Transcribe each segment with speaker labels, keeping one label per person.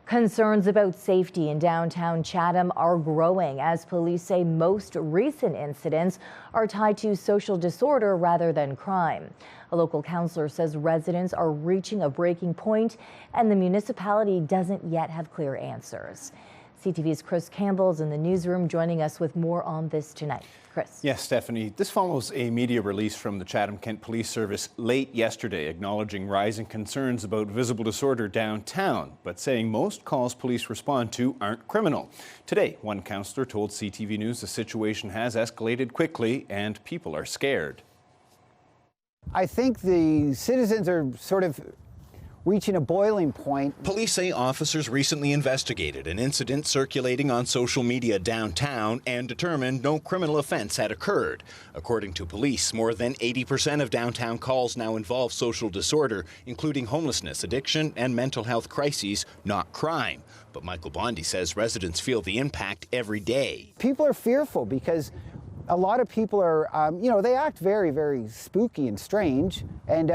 Speaker 1: Concerns about safety in downtown Chatham are growing as police say most recent incidents are tied to social disorder rather than crime. A local councillor says residents are reaching a breaking point and the municipality doesn't yet have clear answers. CTV's Chris Campbell is in the newsroom joining us with more on this tonight. Chris.
Speaker 2: Yes, Stephanie. This follows a media release from the Chatham-Kent Police Service late yesterday acknowledging rising concerns about visible disorder downtown, but saying most calls police respond to aren't criminal. Today, one councillor told CTV News the situation has escalated quickly and people are scared.
Speaker 3: I think the citizens are sort of reaching a boiling point.
Speaker 4: Police say officers recently investigated an incident circulating on social media downtown and determined no criminal offense had occurred. According to police, more than 80% of downtown calls now involve social disorder, including homelessness, addiction, and mental health crises, not crime. But Michael Bondi says residents feel the impact every day.
Speaker 3: People are fearful because a lot of people are, they act very, very spooky and strange. And,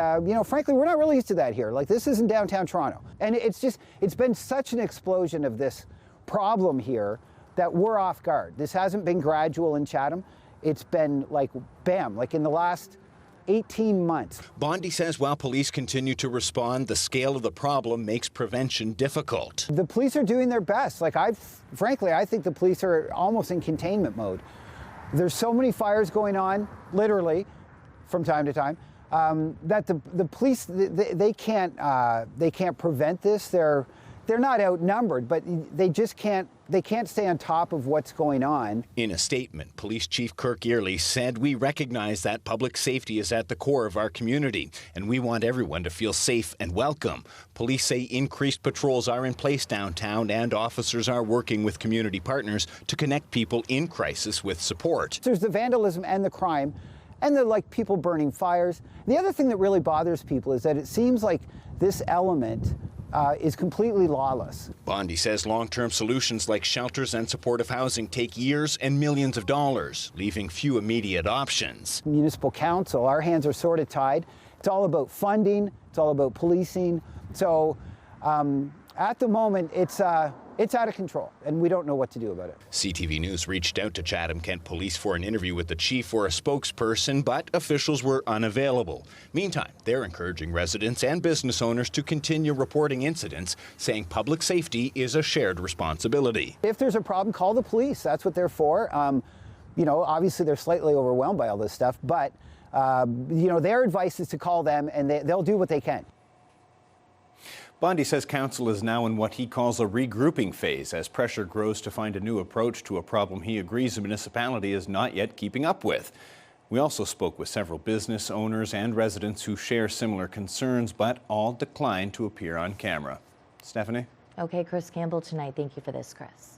Speaker 3: frankly, we're not really used to that here. Like, this isn't downtown Toronto. And it's been such an explosion of this problem here that we're off guard. This hasn't been gradual in Chatham. It's been like, bam, like in the last 18 months.
Speaker 4: Bondi says while police continue to respond, the scale of the problem makes prevention difficult.
Speaker 3: The police are doing their best. Like, frankly, I think the police are almost in containment mode. There's so many fires going on, literally, from time to time, that the police they can't prevent this. They're not outnumbered, but they can't stay on top of what's going on.
Speaker 4: In a statement, Police Chief Kirk Earley said, "We recognize that public safety is at the core of our community, and we want everyone to feel safe and welcome." Police say increased patrols are in place downtown, and officers are working with community partners to connect people in crisis with support.
Speaker 3: There's the vandalism and the crime, and the people burning fires. The other thing that really bothers people is that it seems like this element is completely lawless.
Speaker 4: Bondi says long-term solutions like shelters and supportive housing take years and millions of dollars, leaving few immediate options.
Speaker 3: Municipal council, our hands are sort of tied. It's all about funding. It's all about policing. So at the moment, it's out of control, and we don't know what to do about it.
Speaker 4: CTV News reached out to Chatham-Kent Police for an interview with the chief or a spokesperson, but officials were unavailable. Meantime, they're encouraging residents and business owners to continue reporting incidents, saying public safety is a shared responsibility.
Speaker 3: If there's a problem, call the police. That's what they're for. Obviously they're slightly overwhelmed by all this stuff, but their advice is to call them, and they'll do what they can.
Speaker 2: Bondi says council is now in what he calls a regrouping phase as pressure grows to find a new approach to a problem he agrees the municipality is not yet keeping up with. We also spoke with several business owners and residents who share similar concerns, but all declined to appear on camera. Stephanie?
Speaker 1: Okay, Chris Campbell tonight. Thank you for this, Chris.